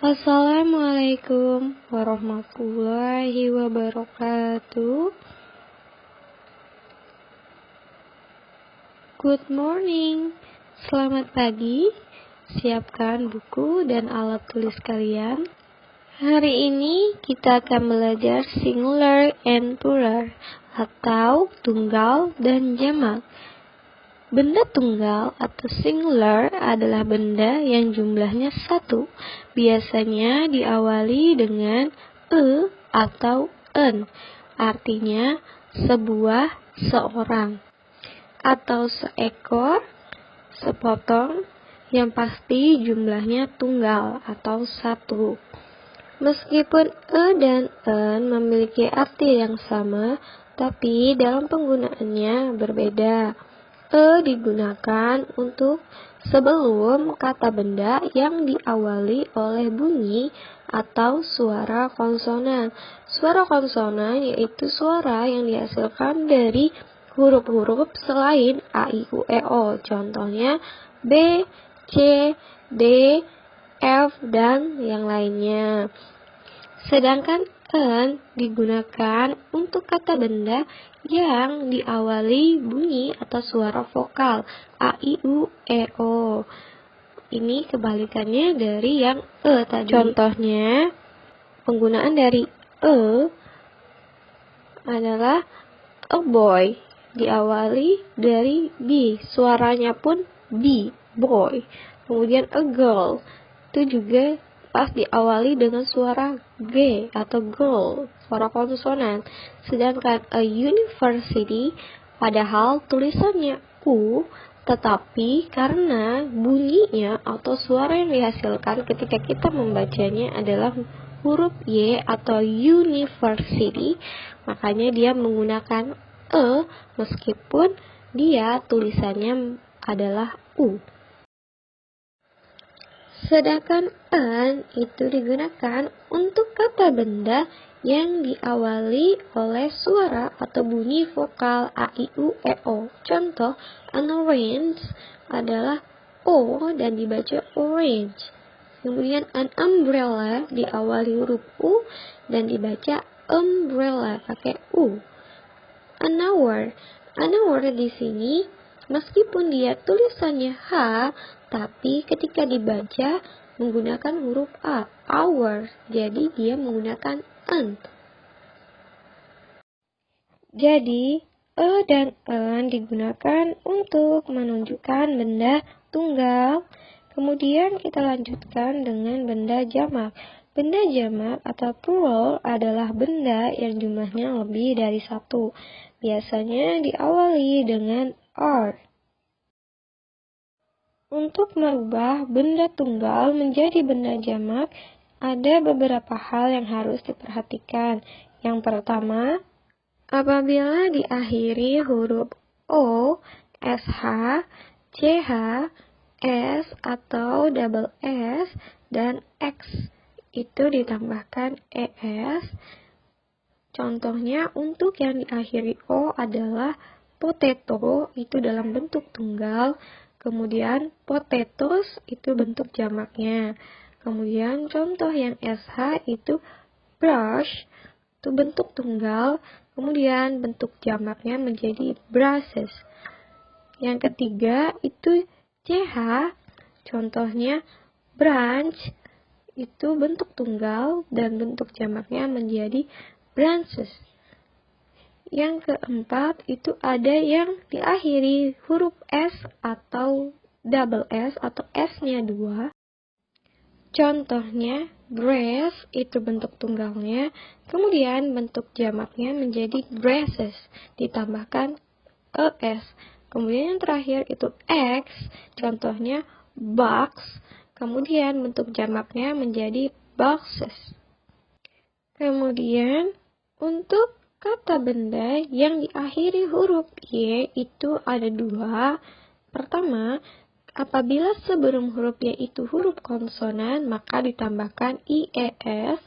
Assalamualaikum warahmatullahi wabarakatuh. Good morning. Selamat pagi. Siapkan buku dan alat tulis kalian. Hari ini kita akan belajar singular and plural atau tunggal dan jamak. Benda tunggal atau singular adalah benda yang jumlahnya satu. Biasanya diawali dengan e atau en. Artinya sebuah, seorang, atau seekor, sepotong, yang pasti jumlahnya tunggal atau satu. Meskipun e dan en memiliki arti yang sama, tapi dalam penggunaannya berbeda. E digunakan untuk sebelum kata benda yang diawali oleh bunyi atau suara konsonan. Suara konsonan yaitu suara yang dihasilkan dari huruf-huruf selain A, I, U, E, O. Contohnya B, C, D, F, dan yang lainnya. Sedangkan en digunakan untuk kata benda yang diawali bunyi atau suara vokal A, I, U, E, O. Ini kebalikannya dari yang e tadi. Contohnya, penggunaan dari e adalah a boy, diawali dari B, suaranya pun B, boy. Kemudian a girl, itu juga pas diawali dengan suara G atau girl, suara konsonan. Sedangkan a university, padahal tulisannya U, tetapi karena bunyinya atau suara yang dihasilkan ketika kita membacanya adalah huruf Y atau university, makanya dia menggunakan E meskipun dia tulisannya adalah U. Sedangkan en itu digunakan untuk kata benda yang diawali oleh suara atau bunyi vokal A, I, U, E, O. Contoh, an orange adalah O dan dibaca orange. Kemudian an umbrella diawali huruf U dan dibaca umbrella pakai U. An hour di sini meskipun dia tulisannya H, tapi ketika dibaca menggunakan huruf A, hour, jadi dia menggunakan en. Jadi, e dan en digunakan untuk menunjukkan benda tunggal. Kemudian kita lanjutkan dengan benda jamak. Benda jamak atau plural adalah benda yang jumlahnya lebih dari satu. Biasanya diawali dengan R. Untuk merubah benda tunggal menjadi benda jamak, ada beberapa hal yang harus diperhatikan. Yang pertama, apabila diakhiri huruf O, SH, CH, S atau double S, dan X itu ditambahkan ES. Contohnya untuk yang diakhiri O adalah potato, itu dalam bentuk tunggal. Kemudian potatoes itu bentuk jamaknya. Kemudian contoh yang SH itu brush, itu bentuk tunggal. Kemudian bentuk jamaknya menjadi brushes. Yang ketiga itu CH, contohnya branch, itu bentuk tunggal dan bentuk jamaknya menjadi branches. Yang keempat itu ada yang diakhiri huruf S atau double S atau S-nya 2. Contohnya dress, itu bentuk tunggalnya, kemudian bentuk jamaknya menjadi dresses, ditambahkan ES. Kemudian yang terakhir itu X, contohnya box, kemudian bentuk jamaknya menjadi boxes. Kemudian untuk kata benda yang diakhiri huruf Y itu ada dua. Pertama, apabila sebelum huruf Y itu huruf konsonan, maka ditambahkan IES.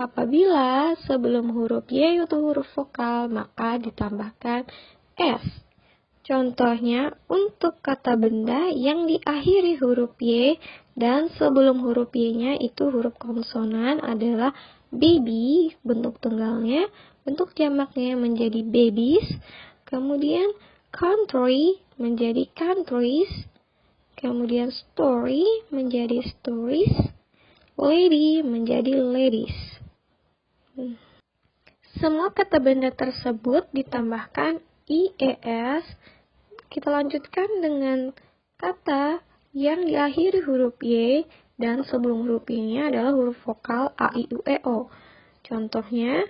Apabila sebelum huruf Y itu huruf vokal, maka ditambahkan S. Contohnya, untuk kata benda yang diakhiri huruf Y, Dan sebelum huruf Y-nya itu huruf konsonan adalah baby, bentuk tunggalnya. Bentuk jamaknya menjadi babies. Kemudian country menjadi countries. Kemudian story menjadi stories. Lady menjadi ladies. Semua kata benda tersebut ditambahkan IES. Kita lanjutkan dengan kata yang diakhiri huruf Y dan sebelum huruf Y-nya adalah huruf vokal A, I, U, E, O. Contohnya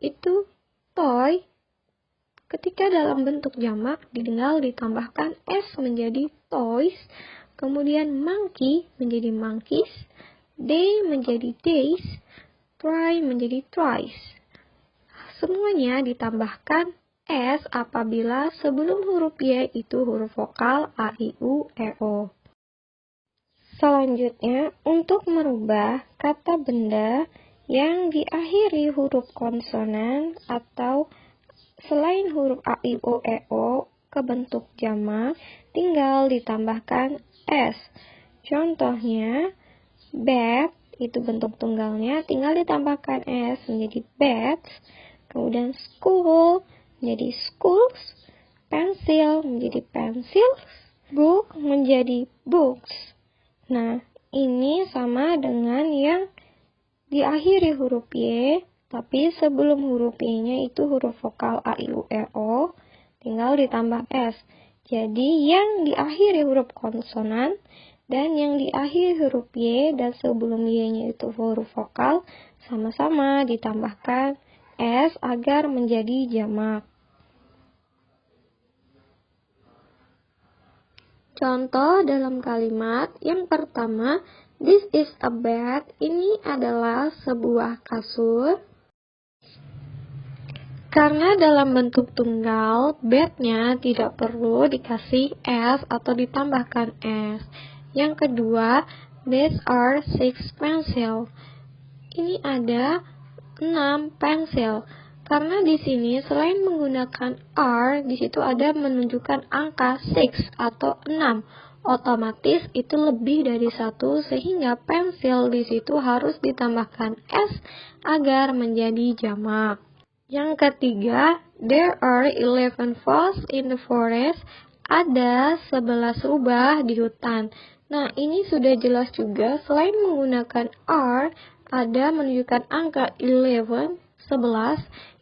itu toy. Ketika dalam bentuk jamak tinggal ditambahkan S menjadi toys. Kemudian monkey menjadi monkeys. Day menjadi days. Try menjadi tries. Semuanya ditambahkan S apabila sebelum huruf Y itu huruf vokal A, I, U, E, O. Selanjutnya, untuk merubah kata benda yang diakhiri huruf konsonan atau selain huruf A, I, U, E, O ke bentuk jamak, tinggal ditambahkan S. Contohnya, bed, itu bentuk tunggalnya, tinggal ditambahkan S menjadi beds. Kemudian school menjadi schools, pencil menjadi pencils, book menjadi books. Nah, ini sama dengan yang diakhiri huruf Y, tapi sebelum huruf Y-nya itu huruf vokal A, I, U, E, O, tinggal ditambah S. Jadi, yang diakhiri huruf konsonan dan yang diakhiri huruf Y dan sebelum Y-nya itu huruf vokal, sama-sama ditambahkan S agar menjadi jamak. Contoh dalam kalimat yang pertama, this is a bed. Ini adalah sebuah kasur. Karena dalam bentuk tunggal, bed-nya tidak perlu dikasih S atau ditambahkan S. Yang kedua, these are 6 pencil. Ini ada 6 pensil. Karena di sini selain menggunakan R, di situ ada menunjukkan angka 6 atau 6. Otomatis itu lebih dari 1 sehingga pensil di situ harus ditambahkan S agar menjadi jamak. Yang ketiga, there are 11 frogs in the forest. Ada 11 rubah di hutan. Nah, ini sudah jelas juga selain menggunakan R, ada menunjukkan angka 11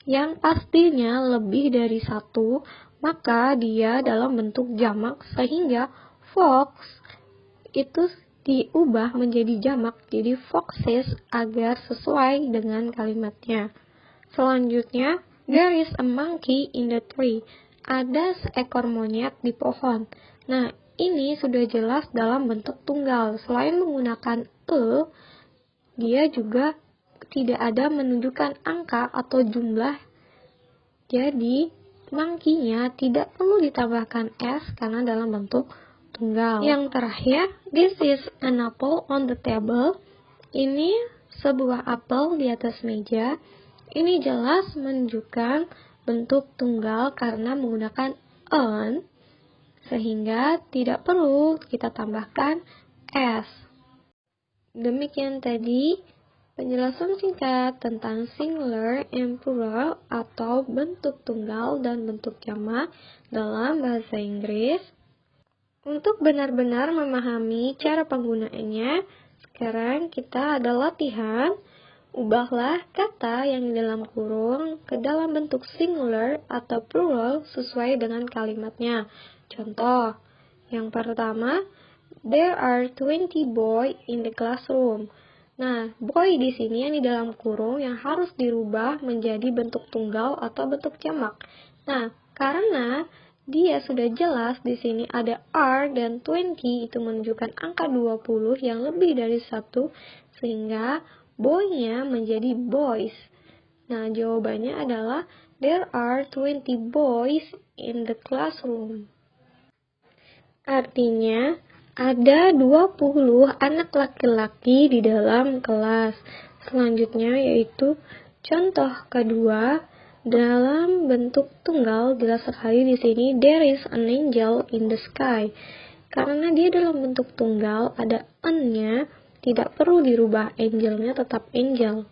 yang pastinya lebih dari 1, maka dia dalam bentuk jamak sehingga fox itu diubah menjadi jamak jadi foxes agar sesuai dengan kalimatnya. Selanjutnya, there is a monkey in the tree. Ada seekor monyet di pohon. Nah, ini sudah jelas dalam bentuk tunggal. Selain menggunakan dia juga tidak ada menunjukkan angka atau jumlah. Jadi, monkey-nya tidak perlu ditambahkan S karena dalam bentuk tunggal. Yang terakhir, this is an apple on the table. Ini sebuah apel di atas meja. Ini jelas menunjukkan bentuk tunggal karena menggunakan an, sehingga tidak perlu kita tambahkan S. Demikian tadi penjelasan singkat tentang singular and plural atau bentuk tunggal dan bentuk jamak dalam bahasa Inggris. Untuk benar-benar memahami cara penggunaannya, sekarang kita ada latihan. Ubahlah kata yang di dalam kurung ke dalam bentuk singular atau plural sesuai dengan kalimatnya. Contoh, yang pertama, there are 20 boys in the classroom. Nah, boy di sini yang di dalam kurung yang harus dirubah menjadi bentuk tunggal atau bentuk jamak. Nah, karena dia sudah jelas di sini ada R dan 20 itu menunjukkan angka 20 yang lebih dari 1 sehingga boy-nya menjadi boys. Nah, jawabannya adalah there are 20 boys in the classroom. Artinya ada 20 anak laki-laki di dalam kelas. Selanjutnya yaitu contoh kedua dalam bentuk tunggal jelas sekali di sini there is an angel in the sky. Karena dia dalam bentuk tunggal, ada n-nya, tidak perlu dirubah, angelnya tetap angel.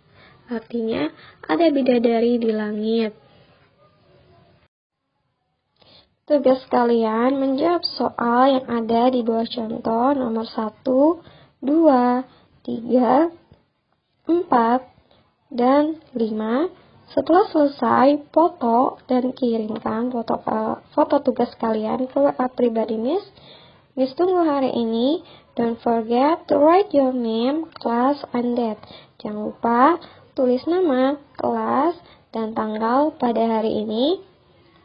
Artinya, ada bidadari di langit. Tugas kalian menjawab soal yang ada di bawah contoh nomor 1, 2, 3, 4, dan 5. Setelah selesai, foto dan kirimkan foto tugas kalian ke WA pribadi Miss. Miss tunggu hari ini. Don't forget to write your name, class, and date. Jangan lupa tulis nama, kelas, dan tanggal pada hari ini.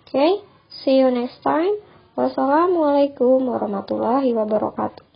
Okay, see you next time. Wassalamualaikum warahmatullahi wabarakatuh.